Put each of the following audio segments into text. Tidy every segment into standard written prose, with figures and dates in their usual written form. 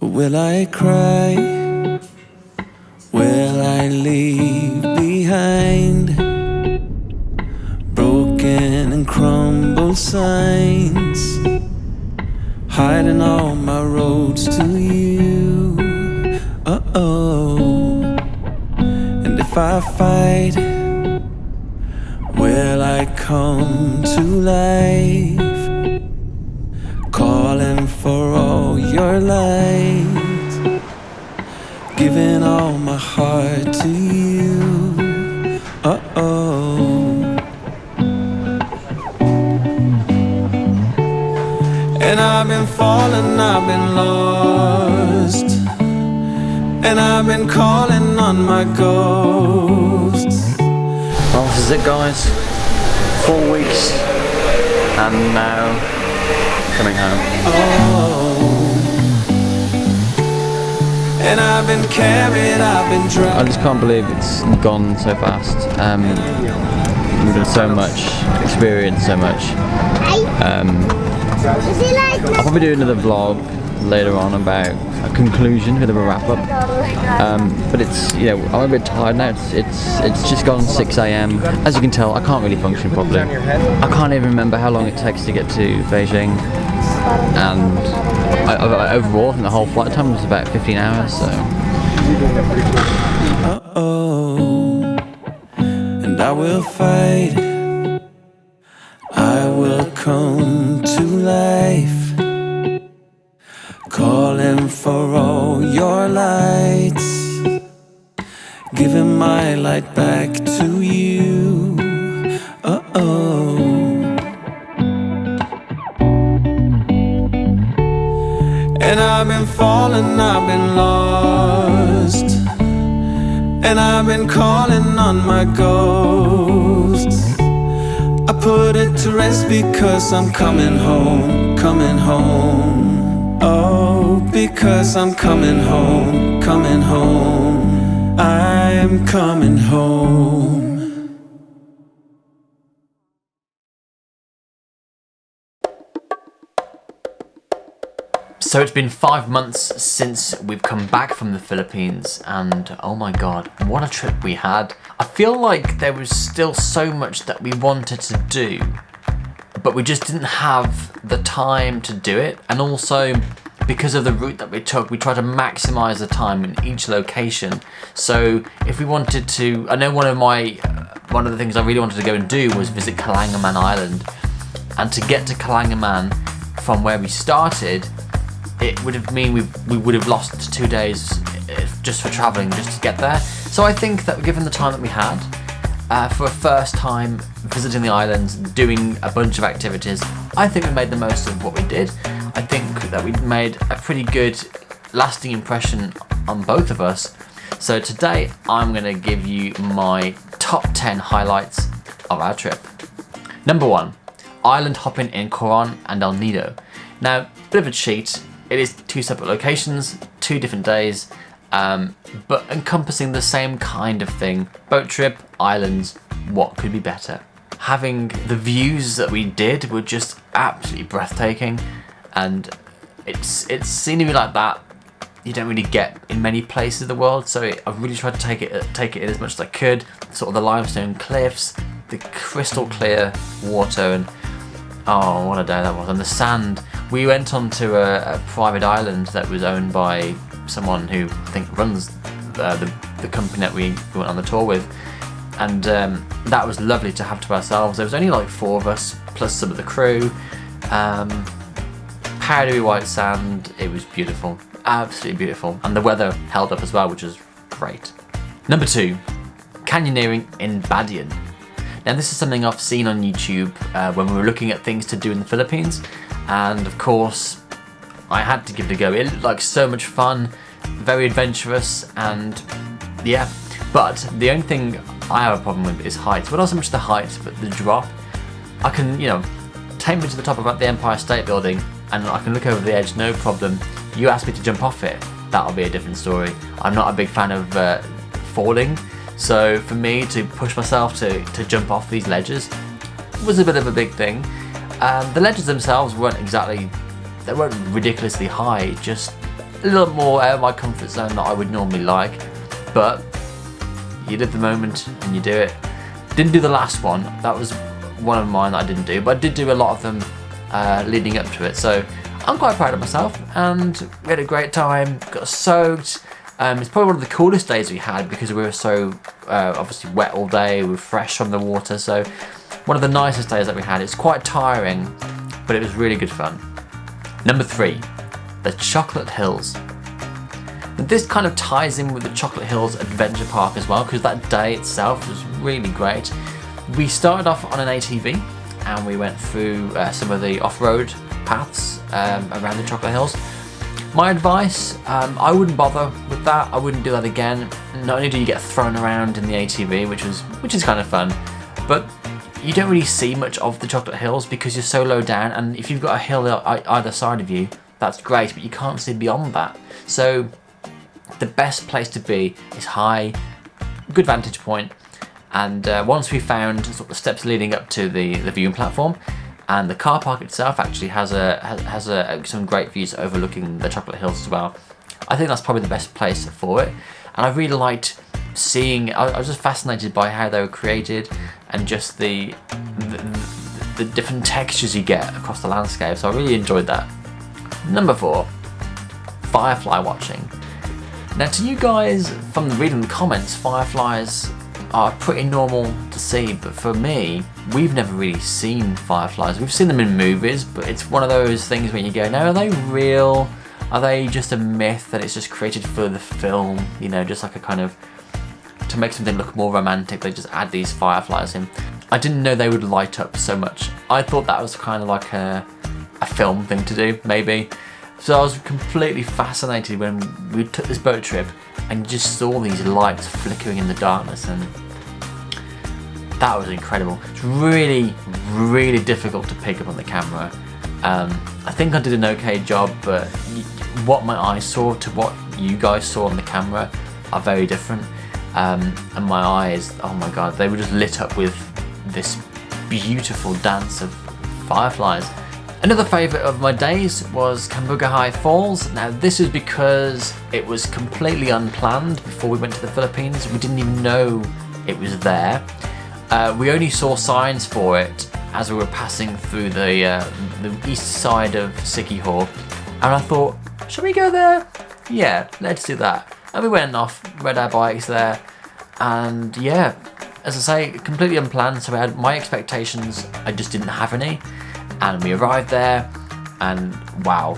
Will I cry? Will I leave behind broken and crumbled signs, hiding all my roads to you? And if I fight, will I come to life, calling for all your light, giving all my heart to you? And I've been falling, I've been lost, and I've been calling on my ghosts. Well, this is it, guys. 4 weeks, and now coming home. And I've been carried, I've been dragged. I just can't believe it's gone so fast. We've done so much, experienced so much. I'll probably do another vlog later on about a conclusion, a bit of a wrap up. But it's, you know, I'm a bit tired now. It's just gone 6 AM. As you can tell, I can't really function properly. I can't even remember how long it takes to get to Beijing. And overall, I think the whole flight time was about 15 hours. So. And I will fight. I will come to life, calling for all your lights, giving my light back to you. And I've been falling, I've been lost, and I've been calling on my ghosts. I put it to rest because I'm coming home, coming home. Oh, because I'm coming home, coming home. I'm coming home. So it's been 5 months since we've come back from the Philippines, and oh my god, what a trip we had. I feel like there was still so much that we wanted to do, but we just didn't have the time to do it. And also, because of the route that we took, we tried to maximize the time in each location. So if we wanted to, I know one of the things I really wanted to go and do was visit Calangaman Island. And to get to Calangaman from where we started, it would have mean we would have lost 2 days just for traveling, just to get there. So I think that given the time that we had, for a first time visiting the islands, doing a bunch of activities, I think we made the most of what we did. I think that we made a pretty good lasting impression on both of us. So today I'm going to give you my top 10 highlights of our trip. Number 1, island hopping in Coron and El Nido. Now, bit of a cheat. It is 2 separate locations, 2 different days, but encompassing the same kind of thing. Boat trip, islands, what could be better? Having the views that we did were just absolutely breathtaking, and it's scenery like that you don't really get in many places in the world, so I really tried to take it in as much as I could. Sort of the limestone cliffs, the crystal clear water, and oh, what a day that was. And the sand. We went onto a private island that was owned by someone who I think runs the company that we went on the tour with, and that was lovely to have to ourselves. There was only like 4 of us plus some of the crew. Powdery white sand. It was beautiful, absolutely beautiful, and the weather held up as well, which was great. Number 2, canyoneering in Badian. Now this is something I've seen on YouTube when we were looking at things to do in the Philippines, and of course I had to give it a go. It looked like so much fun, very adventurous, and yeah, but the only thing I have a problem with is heights. Well, not so much the height, but the drop. I can, you know, take me to the top of the Empire State Building and I can look over the edge, no problem. You ask me to jump off it, that'll be a different story. I'm not a big fan of falling, so for me to push myself to jump off these ledges was a bit of a big thing. The ledges themselves weren't ridiculously high, just a little more out of my comfort zone that I would normally like, but you live the moment and you do it. Didn't do the last one. That was one of mine that I didn't do, but I did do a lot of them leading up to it. So I'm quite proud of myself, and we had a great time. Got soaked. It's probably one of the coolest days we had because we were so obviously wet all day. We were fresh from the water, so one of the nicest days that we had. It's quite tiring, but it was really good fun. Number 3, the Chocolate Hills. And this kind of ties in with the Chocolate Hills Adventure Park as well, because that day itself was really great. We started off on an ATV and we went through some of the off-road paths around the Chocolate Hills. My advice, I wouldn't bother with that. I wouldn't do that again. Not only do you get thrown around in the ATV, which is kind of fun, but you don't really see much of the Chocolate Hills because you're so low down, and if you've got a hill either side of you, that's great, but you can't see beyond that. So the best place to be is high, good vantage point, and once we found sort of the steps leading up to the viewing platform, and the car park itself actually has some great views overlooking the Chocolate Hills as well. I think that's probably the best place for it, and I really liked seeing. I was just fascinated by how they were created and just the different textures you get across the landscape. So I really enjoyed that. Number 4, Firefly watching. Now, to you guys, from reading the comments, fireflies are pretty normal to see, but for me, we've never really seen fireflies. We've seen them in movies, but it's one of those things where you go, now, are they real? Are they just a myth that it's just created for the film? You know, just like a kind of, to make something look more romantic, they just add these fireflies in. I didn't know they would light up so much. I thought that was kind of like a film thing to do, maybe. So I was completely fascinated when we took this boat trip and just saw these lights flickering in the darkness, and that was incredible. It's really, really difficult to pick up on the camera. I think I did an okay job, but what my eyes saw to what you guys saw on the camera are very different. And my eyes, oh my god, they were just lit up with this beautiful dance of fireflies. Another favourite of my days was Cambuga High Falls. Now this is because it was completely unplanned before we went to the Philippines. We didn't even know it was there. We only saw signs for it as we were passing through the east side of Siquijor, and I thought, should we go there? Yeah, let's do that. And we went off, rode our bikes there, and yeah, as I say, completely unplanned, so I had my expectations, I just didn't have any. And we arrived there, and wow,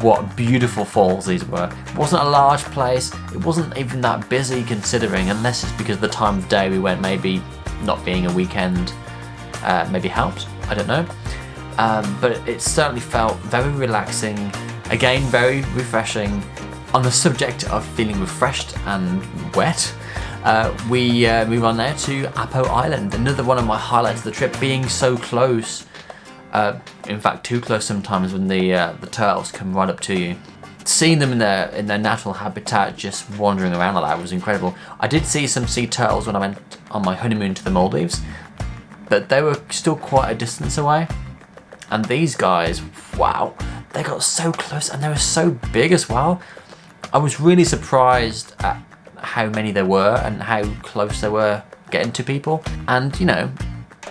what beautiful falls these were. It wasn't a large place, it wasn't even that busy considering, unless it's because of the time of day we went, maybe not being a weekend maybe helped, I don't know. But it certainly felt very relaxing, again very refreshing. On the subject of feeling refreshed and wet, we move on now to Apo Island, another one of my highlights of the trip, being so close. In fact, too close sometimes when the turtles come right up to you. Seeing them in their natural habitat, just wandering around like that, was incredible. I did see some sea turtles when I went on my honeymoon to the Maldives, but they were still quite a distance away. And these guys, wow, they got so close and they were so big as well. I was really surprised at how many there were and how close they were getting to people, and you know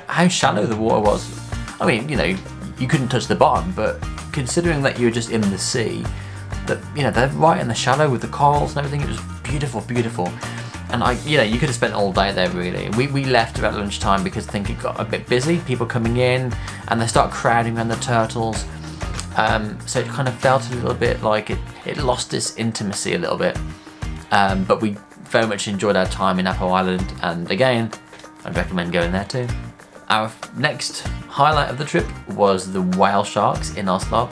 how shallow the water was. I mean, you know, you couldn't touch the bottom, but considering that you're just in the sea, that, you know, they're right in the shallow with the corals and everything. It was beautiful, beautiful. And you know, you could have spent all day there really. We left about lunchtime because I think it got a bit busy, people coming in, and they start crowding around the turtles. So it kind of felt a little bit like it lost its intimacy a little bit. But we very much enjoyed our time in Apo Island, and again, I'd recommend going there too. Our next highlight of the trip was the whale sharks in Oslo.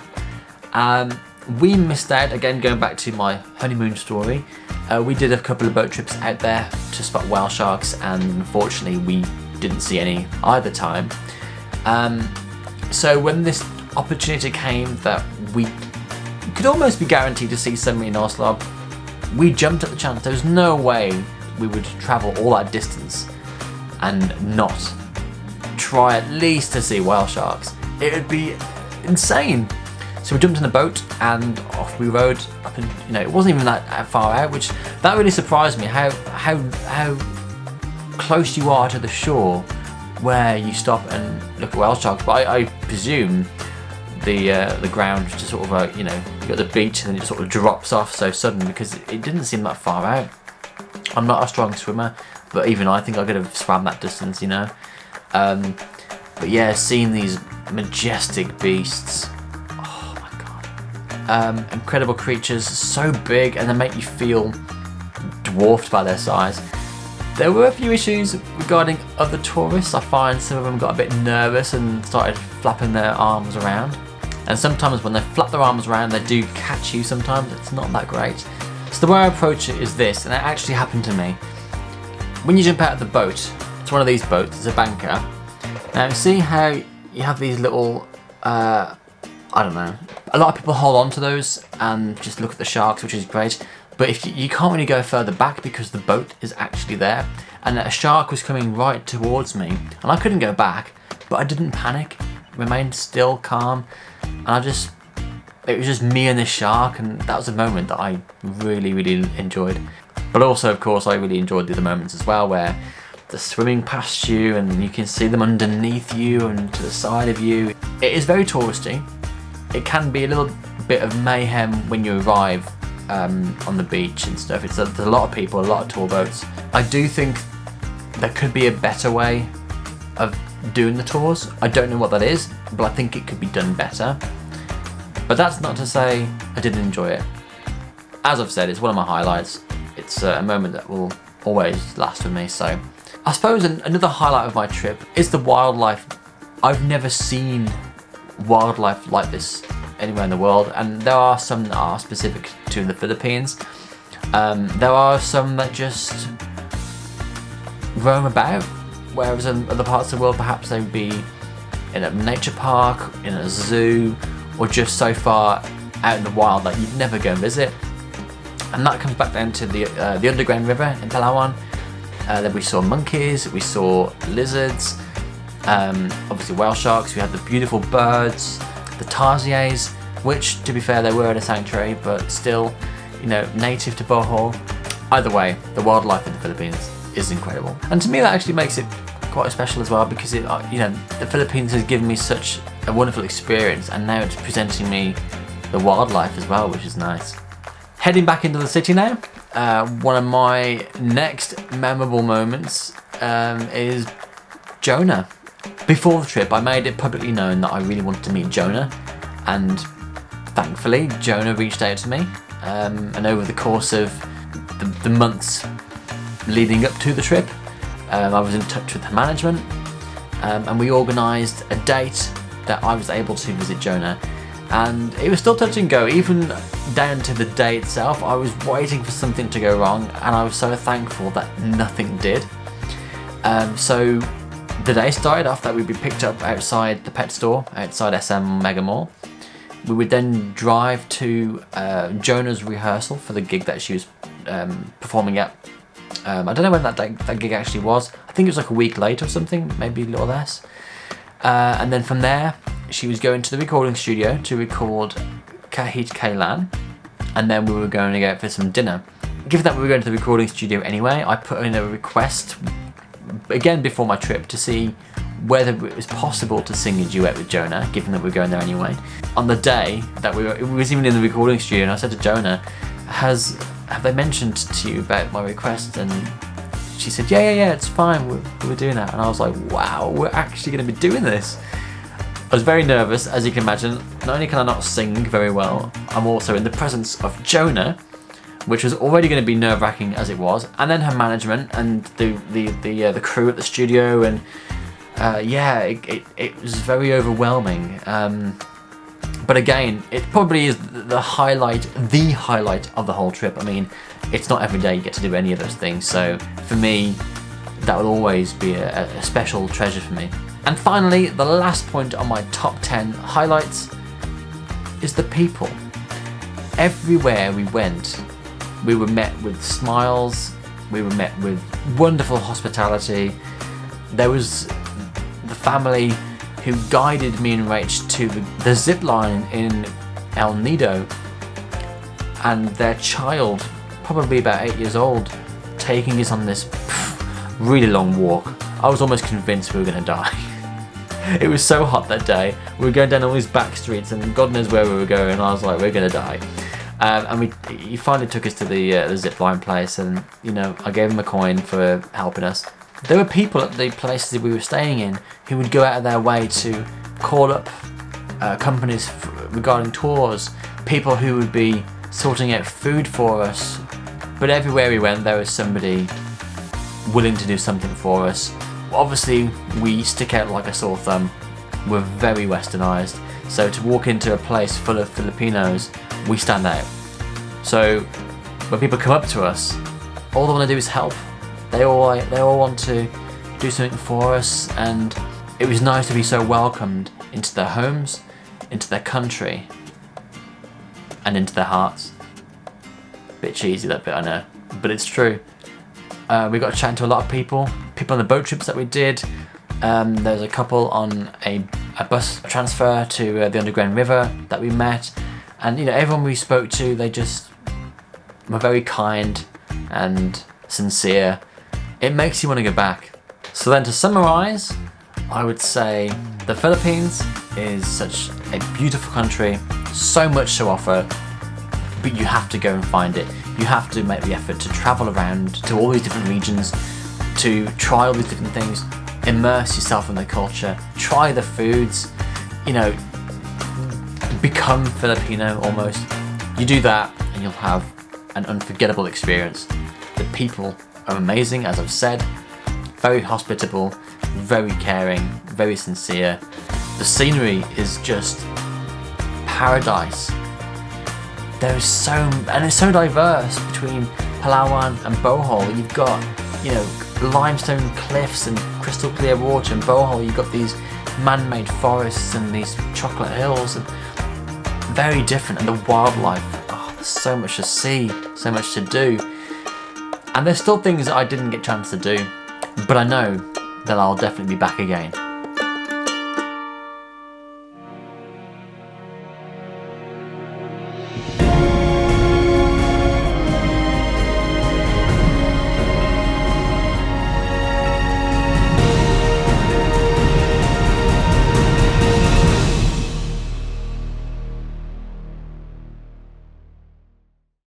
We missed out, again going back to my honeymoon story, we did a couple of boat trips out there to spot whale sharks, and unfortunately we didn't see any either time. So when this opportunity came that we could almost be guaranteed to see some in Oslo, we jumped at the chance. There was no way we would travel all that distance and not try at least to see whale sharks. It would be insane. So we jumped in a boat and off we rode up, and it wasn't even that far out, which that really surprised me. How close you are to the shore, where you stop and look at whale sharks. But I presume the ground just sort of you got the beach and then it sort of drops off so sudden, because it didn't seem that far out. I'm not a strong swimmer, but even I think I could have swam that distance, But yeah, seeing these majestic beasts, oh my god, incredible creatures, so big, and they make you feel dwarfed by their size. There were a few issues regarding other tourists. I find some of them got a bit nervous and started flapping their arms around. And sometimes when they flap their arms around, they do catch you sometimes. It's not that great. So the way I approach it is this, and it actually happened to me. When you jump out of the boat, it's one of these boats, it's a banker. Now see how you have these little, I don't know, a lot of people hold on to those and just look at the sharks, which is great. But if you can't really go further back because the boat is actually there, and a shark was coming right towards me, and I couldn't go back, but I didn't panic, remained still, calm, and it was just me and this shark, and that was a moment that I really, really enjoyed. But also, of course, I really enjoyed the other moments as well, where they're swimming past you and you can see them underneath you and to the side of you. It is very touristy. It can be a little bit of mayhem when you arrive on the beach and stuff. There's a lot of people, a lot of tour boats. I do think there could be a better way of doing the tours. I don't know what that is, but I think it could be done better. But that's not to say I didn't enjoy it. As I've said, it's one of my highlights. It's a moment that will always last with me. So I suppose another highlight of my trip is the wildlife. I've never seen wildlife like this anywhere in the world, and there are some that are specific to the Philippines. There are some that just roam about, whereas in other parts of the world perhaps they would be in a nature park, in a zoo, or just so far out in the wild that you'd never go and visit. And that comes back down to the underground river in Palawan. Then we saw monkeys, we saw lizards, obviously whale sharks, we had the beautiful birds, the tarsiers, which to be fair they were in a sanctuary, but still, native to Bohol. Either way, the wildlife in the Philippines is incredible. And to me that actually makes it quite special as well, because the Philippines has given me such a wonderful experience, and now it's presenting me the wildlife as well, which is nice. Heading back into the city now, one of my next memorable moments is Jonah. Before the trip, I made it publicly known that I really wanted to meet Jonah, and thankfully Jonah reached out to me, and over the course of the months leading up to the trip, I was in touch with the management, and we organised a date that I was able to visit Jonah. And it was still touch and go, even down to the day itself. I was waiting for something to go wrong, and I was so thankful that nothing did. So the day started off that we'd be picked up outside the pet store, outside SM Mega Mall. We would then drive to Jonah's rehearsal for the gig that she was performing at. I don't know when that gig actually was. I think it was like a week late or something, maybe a little less. And then from there, she was going to the recording studio to record Kahit Kailan, and then we were going to go out for some dinner. Given that we were going to the recording studio anyway, I put in a request, again before my trip, to see whether it was possible to sing a duet with Jonah, given that we were going there anyway. On the day that it was even in the recording studio, and I said to Jonah, have they mentioned to you about my request? And she said, yeah, it's fine, we're doing that. And I was like, wow, we're actually going to be doing this. I was very nervous, as you can imagine. Not only can I not sing very well, I'm also in the presence of Jonah, which was already going to be nerve-wracking as it was, and then her management and the crew at the studio, and it was very overwhelming. But again, it probably is the highlight of the whole trip. I mean, it's not every day you get to do any of those things, so for me, that will always be a special treasure for me. And finally, the last point on my top 10 highlights is the people. Everywhere we went, we were met with smiles, we were met with wonderful hospitality. There was the family who guided me and Rach to the zip line in El Nido, and their child, probably about 8 years old, taking us on this really long walk. I was almost convinced we were going to die. It was so hot that day. We were going down all these back streets and God knows where we were going. I was like, we're going to die. And he finally took us to the zip line place, and you know, I gave him a coin for helping us. There were people at the places that we were staying in who would go out of their way to call up companies regarding tours, people who would be sorting out food for us. But everywhere we went, there was somebody willing to do something for us. Obviously, we stick out like a sore thumb. We're very westernized, so to walk into a place full of Filipinos, we stand out. So when people come up to us, all they want to do is help. They all want to do something for us, and it was nice to be so welcomed into their homes, into their country, and into their hearts. Bit cheesy that bit, I know, but it's true. We got to chat to a lot of people on the boat trips that we did. There's a couple on a bus transfer to the Underground River that we met, and you know, everyone we spoke to, they just were very kind and sincere. It makes you want to go back. So then, to summarize, I would say the Philippines is such a beautiful country, so much to offer, but you have to go and find it. You have to make the effort to travel around to all these different regions, to try all these different things, immerse yourself in the culture, try the foods, you know, become Filipino almost. You do that and you'll have an unforgettable experience. The people are amazing, as I've said, very hospitable, very caring, very sincere. The scenery is just paradise. It's so diverse between Palawan and Bohol. You've got, you know, limestone cliffs and crystal clear water. In Bohol, you've got these man-made forests and these chocolate hills, and very different. And the wildlife, there's so much to see, so much to do. And there's still things that I didn't get a chance to do, but I know that I'll definitely be back again.